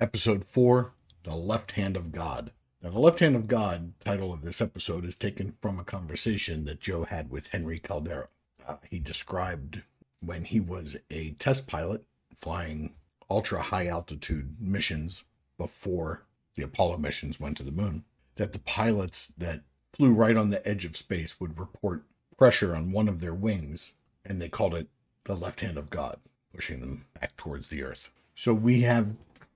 Episode 4, The Left Hand of God. Now, The Left Hand of God title of this episode is taken from a conversation that Joe had with Henry Caldera. He described when he was a test pilot flying ultra high altitude missions before the Apollo missions went to the moon, that the pilots that flew right on the edge of space would report pressure on one of their wings, and they called it the left hand of God, pushing them back towards the earth. So we have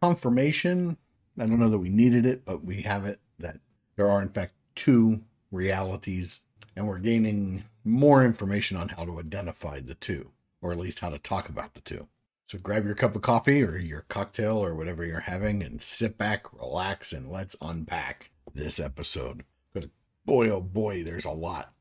confirmation. I don't know that we needed it, but we have it that there are, in fact, two realities, and we're gaining more information on how to identify the two, or at least how to talk about the two. So grab your cup of coffee or your cocktail or whatever you're having and sit back, relax, and let's unpack this episode. Because boy, oh boy, there's a lot.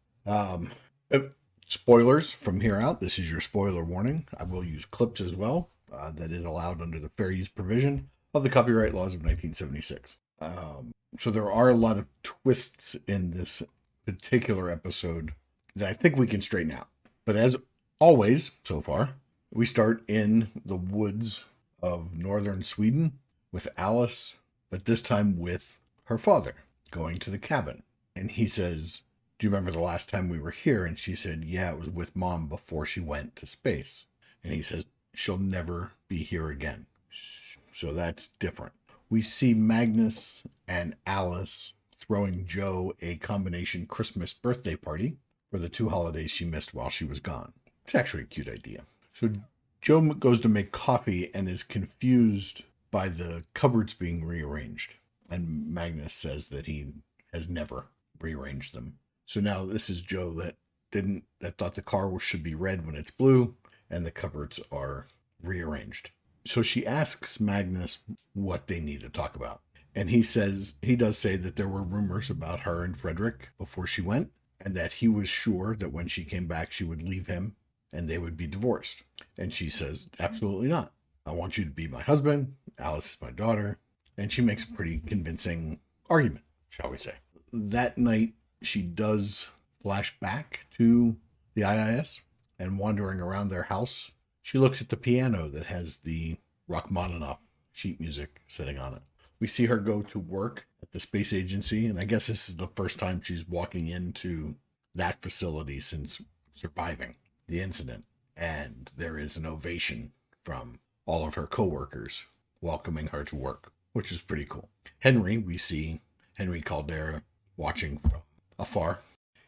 Spoilers from here out. This is your spoiler warning. I will use clips as well. That is allowed under the fair use provision of the copyright laws of 1976. So there are a lot of twists in this particular episode that I think we can straighten out. But as always, so far, we start in the woods of northern Sweden with Alice, but this time with her father, going to the cabin. And he says, "Do you remember the last time we were here?" And she said, "Yeah, it was with Mom before she went to space." And he says, "She'll never be here again." So that's different. We see Magnus and Alice throwing Joe a combination Christmas birthday party for the two holidays she missed while she was gone. It's actually a cute idea. So Joe goes to make coffee and is confused by the cupboards being rearranged. And Magnus says that he has never rearranged them. So now this is Joe that thought the car should be red when it's blue, and the cupboards are rearranged. So she asks Magnus what they need to talk about. And he does say that there were rumors about her and Frederick before she went, and that he was sure that when she came back, she would leave him and they would be divorced. And she says, "Absolutely not. I want you to be my husband. Alice is my daughter." And she makes a pretty convincing argument, shall we say. That night, she does flash back to the IIS, and wandering around their house, she looks at the piano that has the Rachmaninoff sheet music sitting on it. We see her go to work at the space agency, and I guess this is the first time she's walking into that facility since surviving the incident. And there is an ovation from all of her coworkers welcoming her to work, which is pretty cool. We see Henry Caldera watching from afar.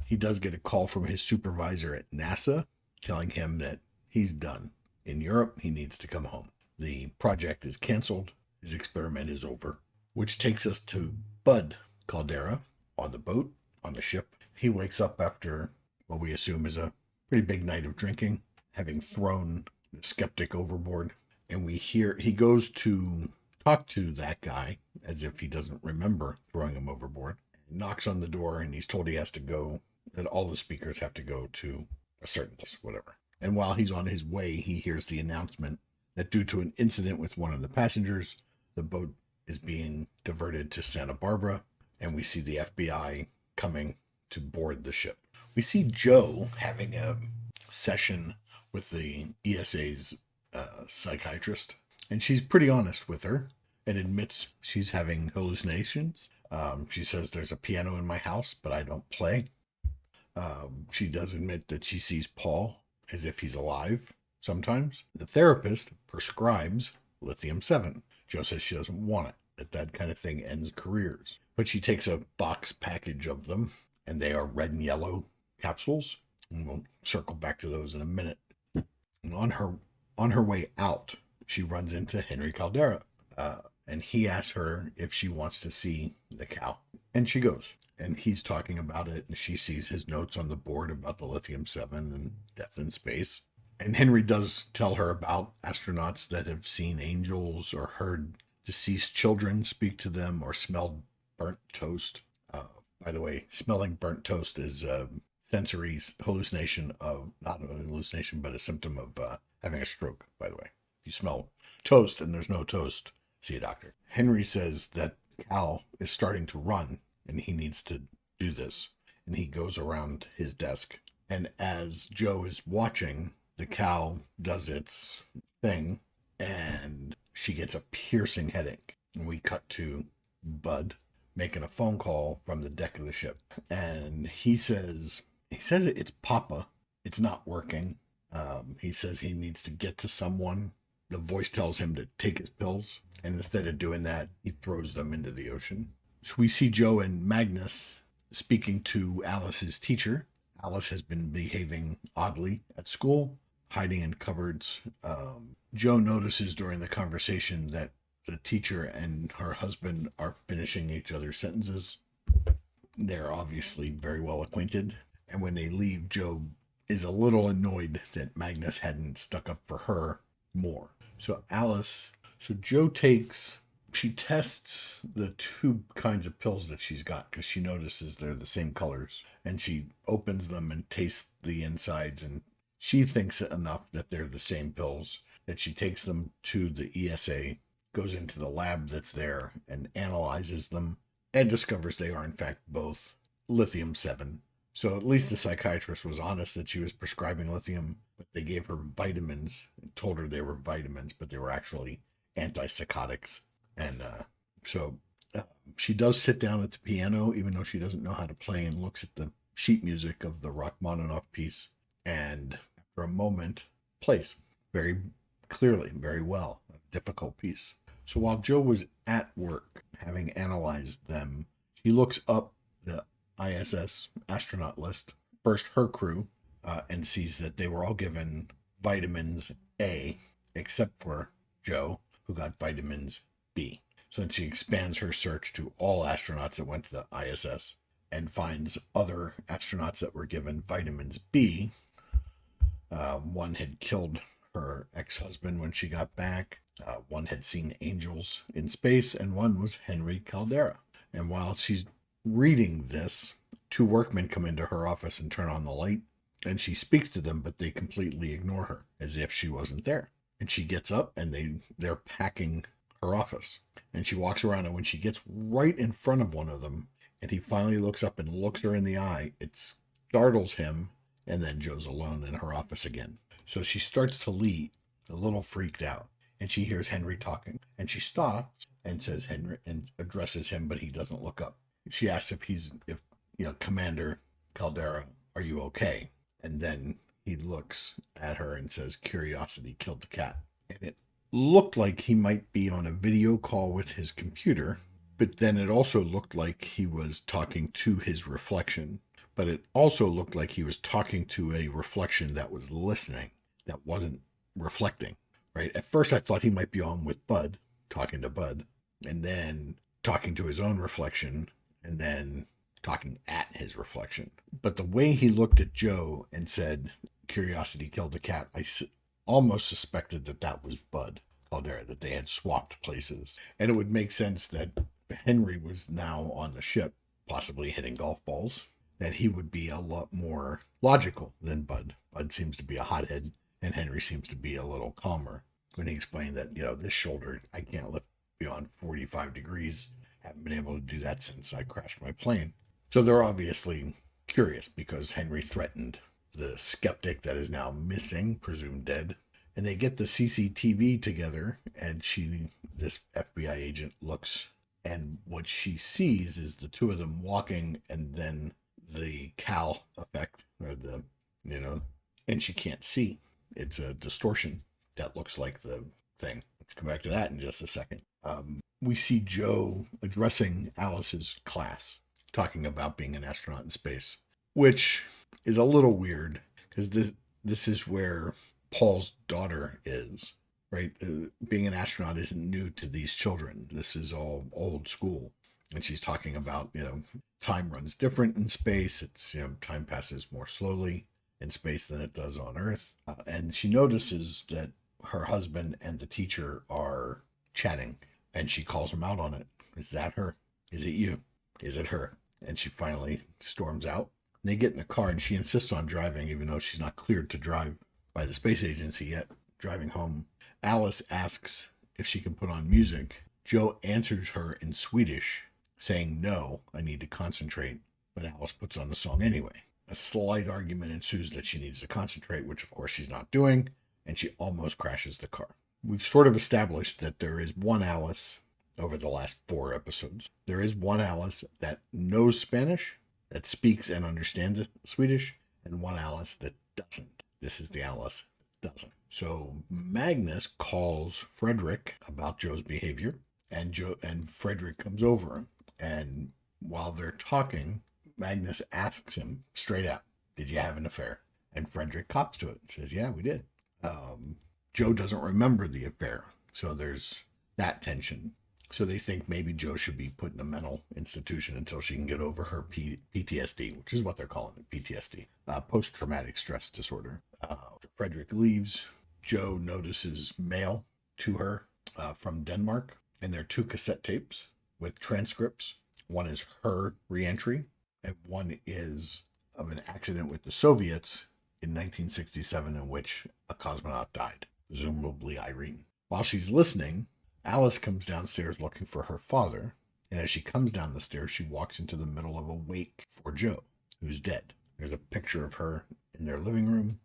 He does get a call from his supervisor at NASA telling him that he's done. In Europe, he needs to come home. The project is canceled. His experiment is over. Which takes us to Bud Caldera on the boat, on the ship. He wakes up after what we assume is a pretty big night of drinking, having thrown the skeptic overboard. And we hear he goes to talk to that guy as if he doesn't remember throwing him overboard. He knocks on the door and he's told he has to go, that all the speakers have to go to a certain place, whatever. And while he's on his way, he hears the announcement that due to an incident with one of the passengers, the boat is being diverted to Santa Barbara, and we see the FBI coming to board the ship. We see Joe having a session with the ESA's psychiatrist, and she's pretty honest with her and admits she's having hallucinations. She says, "There's a piano in my house, but I don't play." She does admit that she sees Paul as if he's alive sometimes. The therapist prescribes lithium-7. Joe says she doesn't want it, that kind of thing ends careers. But she takes a box package of them, and they are red and yellow capsules. And we'll circle back to those in a minute. And on her way out, she runs into Henry Caldera. And he asks her if she wants to see the cow. And she goes. And he's talking about it, and she sees his notes on the board about the lithium-7 and death in space. And Henry does tell her about astronauts that have seen angels or heard deceased children speak to them or smelled burnt toast. By the way, smelling burnt toast is a sensory hallucination of, not a hallucination, but a symptom of having a stroke, by the way. If you smell toast and there's no toast, see a doctor. Henry says that the cow is starting to run and he needs to do this. And he goes around his desk. And as Joe is watching, the cow does its thing and she gets a piercing headache. And we cut to Bud making a phone call from the deck of the ship. And he says it's Papa. It's not working. He says he needs to get to someone. The voice tells him to take his pills. And instead of doing that, he throws them into the ocean. So we see Joe and Magnus speaking to Alice's teacher. Alice has been behaving oddly at school, hiding in cupboards. Joe notices during the conversation that the teacher and her husband are finishing each other's sentences. They're obviously very well acquainted. And when they leave, Joe is a little annoyed that Magnus hadn't stuck up for her more. So Joe she tests the two kinds of pills that she's got because she notices they're the same colors. And she opens them and tastes the insides, and she thinks enough that they're the same pills that she takes them to the ESA, goes into the lab that's there and analyzes them and discovers they are in fact both lithium-7. So at least the psychiatrist was honest that she was prescribing lithium, but they gave her vitamins and told her they were vitamins, but they were actually antipsychotics. And she does sit down at the piano, even though she doesn't know how to play, and looks at the sheet music of the Rachmaninoff piece, and after a moment plays very clearly, very well, a difficult piece. So while Joe was at work, having analyzed them, she looks up the ISS astronaut list, first her crew, and sees that they were all given vitamins A, except for Joe, who got vitamins B. So then she expands her search to all astronauts that went to the ISS and finds other astronauts that were given vitamins B. One had killed her ex-husband when she got back. One had seen angels in space, and one was Henry Caldera. And while she's reading this, two workmen come into her office and turn on the light, and she speaks to them, but they completely ignore her, as if she wasn't there. And she gets up, and they're packing her office. And she walks around, and when she gets right in front of one of them, and he finally looks up and looks her in the eye, it startles him, and then Joe's alone in her office again. So she starts to leave, a little freaked out, and she hears Henry talking, and she stops and says Henry and addresses him, but he doesn't look up. She asks if Commander Caldera, are you okay? And then he looks at her and says, curiosity killed the cat. And it looked like he might be on a video call with his computer, but then it also looked like he was talking to his reflection. But it also looked like he was talking to a reflection that was listening, that wasn't reflecting, right? At first I thought he might be on with Bud, talking to Bud, and then talking to his own reflection, and then talking at his reflection. But the way he looked at Joe and said, curiosity killed the cat, I almost suspected that was Bud Caldera, that they had swapped places. And it would make sense that Henry was now on the ship, possibly hitting golf balls, that he would be a lot more logical than Bud. Bud seems to be a hothead, and Henry seems to be a little calmer when he explained that, this shoulder, I can't lift beyond 45 degrees. Haven't been able to do that since I crashed my plane. So they're obviously curious because Henry threatened the skeptic that is now missing, presumed dead. And they get the CCTV together, and this FBI agent looks, and what she sees is the two of them walking, and then the Cal effect, or and she can't see. It's a distortion that looks like the thing. Let's come back to that in just a second. We see Joe addressing Alice's class, talking about being an astronaut in space, which is a little weird because this is where Paul's daughter is, right? Being an astronaut isn't new to these children. This is all old school. And she's talking about, time runs different in space. It's, time passes more slowly in space than it does on Earth. And she notices that her husband and the teacher are chatting, and she calls him out on it. Is that her? Is it you? Is it her? And she finally storms out. And they get in the car, and she insists on driving, even though she's not cleared to drive by the space agency yet. Driving home, Alice asks if she can put on music. Joe answers her in Swedish, saying, no, I need to concentrate. But Alice puts on the song anyway. A slight argument ensues that she needs to concentrate, which of course she's not doing, and she almost crashes the car. We've sort of established that there is one Alice over the last 4 episodes. There is one Alice that knows Spanish, that speaks and understands it, Swedish, and one Alice that doesn't. This is the Alice that doesn't. So Magnus calls Frederick about Joe's behavior, and Frederick comes over, and while they're talking, Magnus asks him straight out, "Did you have an affair?" And Frederick cops to it and says, "Yeah, we did." Joe doesn't remember the affair, so there's that tension. So they think maybe Joe should be put in a mental institution until she can get over her PTSD, which is what they're calling it, PTSD, post-traumatic stress disorder. Frederick leaves. Joe notices mail to her from Denmark, and there are 2 cassette tapes with transcripts. One is her reentry, and one is of an accident with the Soviets in 1967 in which a cosmonaut died, presumably Irene. While she's listening, Alice comes downstairs looking for her father, and as she comes down the stairs, she walks into the middle of a wake for Joe, who's dead. There's a picture of her in their living room.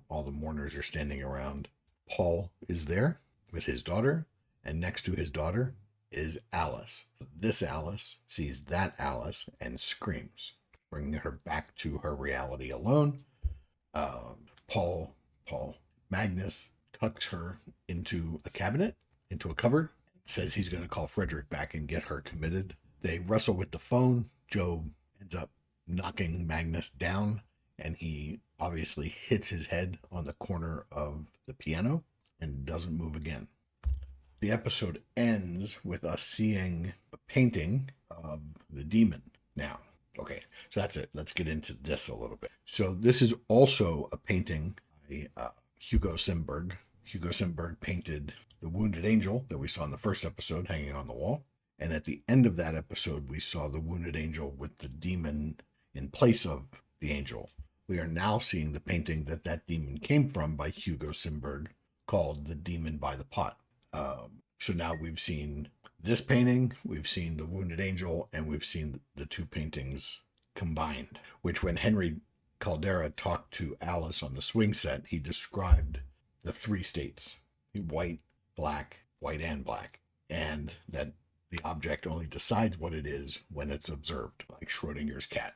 All the mourners are standing around. Paul is there with his daughter, and next to his daughter is Alice. This Alice sees that Alice and screams, bringing her back to her reality alone. Magnus tucks her into a cabinet, into a cupboard, says he's going to call Frederick back and get her committed. They wrestle with the phone. Joe ends up knocking Magnus down, and he obviously hits his head on the corner of the piano and doesn't move again. The episode ends with us seeing a painting of the demon. Now, okay, so that's it. Let's get into this a little bit. So this is also a painting by Hugo Simberg. Hugo Simberg painted the wounded angel that we saw in the first episode hanging on the wall. And at the end of that episode, we saw the wounded angel with the demon in place of the angel. We are now seeing the painting that demon came from by Hugo Simberg, called The Demon by the Pot. So now we've seen this painting, we've seen the wounded angel, and we've seen the 2 paintings combined, which when Henry Caldera talked to Alice on the swing set, he described the 3 states: white, and black, and that the object only decides what it is when it's observed, like Schrodinger's cat,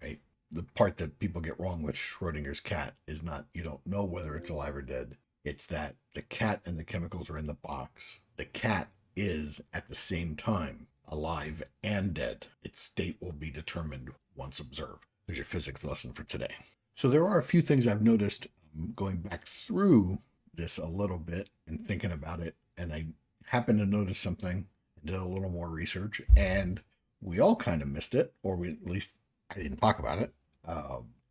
right? The part that people get wrong with Schrodinger's cat is not, you don't know whether it's alive or dead. It's that the cat and the chemicals are in the box. The cat is, at the same time, alive and dead. Its state will be determined once observed. There's your physics lesson for today. So there are a few things I've noticed going back through this a little bit and thinking about it, and I happened to notice something and did a little more research, and we all kind of missed it, or at least I didn't talk about it.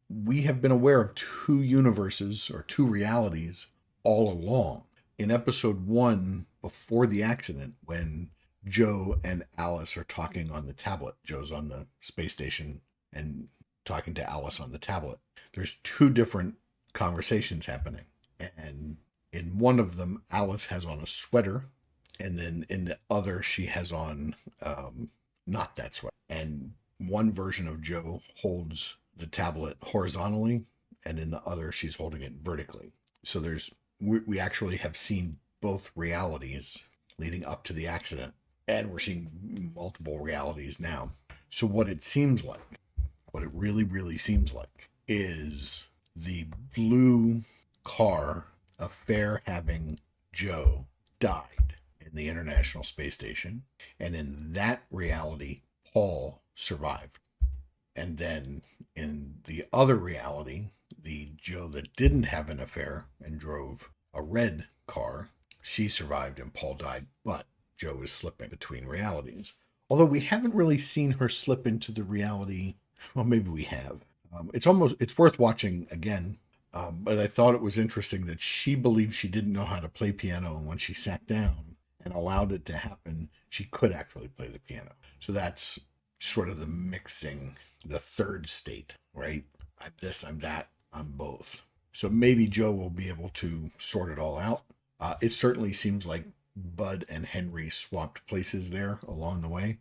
We have been aware of 2 universes or 2 realities all along. In episode 1, before the accident, when Joe and Alice are talking on the tablet, Joe's on the space station and talking to Alice on the tablet, there's 2 different conversations happening. And in one of them, Alice has on a sweater, and then in the other, she has on not that sweater. And one version of Joe holds the tablet horizontally, and in the other, she's holding it vertically. So we actually have seen both realities leading up to the accident, and we're seeing multiple realities now. So what it seems like, what it really, really seems like, is the blue car affair-having Joe died in the International Space Station, and in that reality, Paul survived. And then in the other reality, the Joe that didn't have an affair and drove a red car, she survived and Paul died, but Joe is slipping between realities. Although we haven't really seen her slip into the reality. Well, maybe we have. It's worth watching again. But I thought it was interesting that she believed she didn't know how to play piano, and when she sat down and allowed it to happen, she could actually play the piano. So that's sort of the mixing, the third state, right? I'm this, I'm that, I'm both. So maybe Joe will be able to sort it all out. It certainly seems like Bud and Henry swapped places there along the way,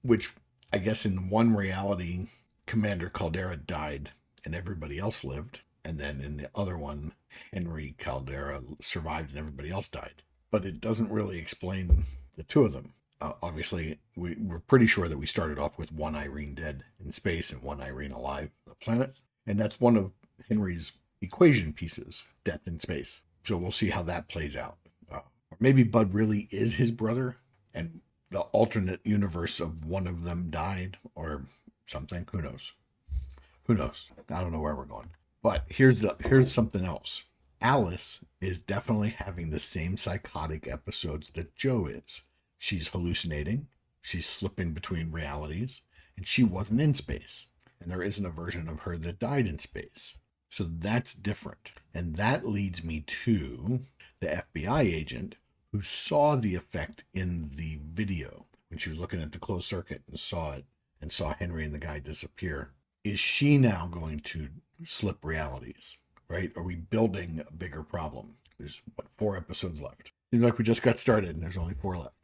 which I guess in one reality, Commander Caldera died and everybody else lived. And then in the other one, Henry Caldera survived and everybody else died. But it doesn't really explain the two of them. Obviously, we're pretty sure that we started off with one Irene dead in space and one Irene alive on the planet. And that's one of Henry's equation pieces, death in space. So we'll see how that plays out. Or maybe Bud really is his brother, and the alternate universe of one of them died or something. Who knows? Who knows? I don't know where we're going. But here's something else. Alice is definitely having the same psychotic episodes that Joe is. She's hallucinating. She's slipping between realities. And she wasn't in space. And there isn't a version of her that died in space. So that's different. And that leads me to the FBI agent who saw the effect in the video when she was looking at the closed circuit and saw it and saw Henry and the guy disappear. Is she now going to slip realities, right? Are we building a bigger problem? There's 4 episodes left. Seems like we just got started and there's only 4 left.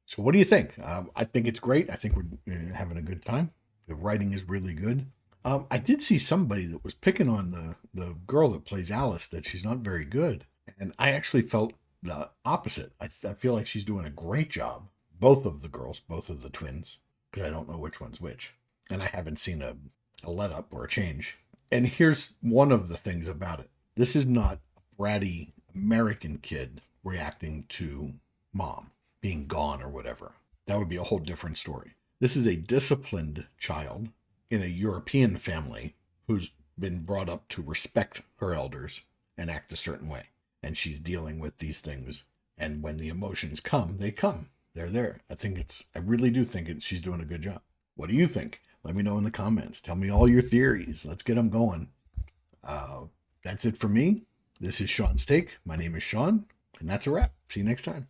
So what do you think? I think it's great. I think we're having a good time. The writing is really good. I did see somebody that was picking on the girl that plays Alice, that she's not very good. And I actually felt the opposite. I feel like she's doing a great job. Both of the girls, both of the twins, because I don't know which one's which. And I haven't seen a let up or a change. And here's one of the things about it. This is not a bratty American kid reacting to mom being gone or whatever. That would be a whole different story. This is a disciplined child in a European family who's been brought up to respect her elders and act a certain way. And she's dealing with these things. And when the emotions come, they come. They're there. I really do think she's doing a good job. What do you think? Let me know in the comments. Tell me all your theories. Let's get them going. That's it for me. This is Sean's Take. My name is Sean, and that's a wrap. See you next time.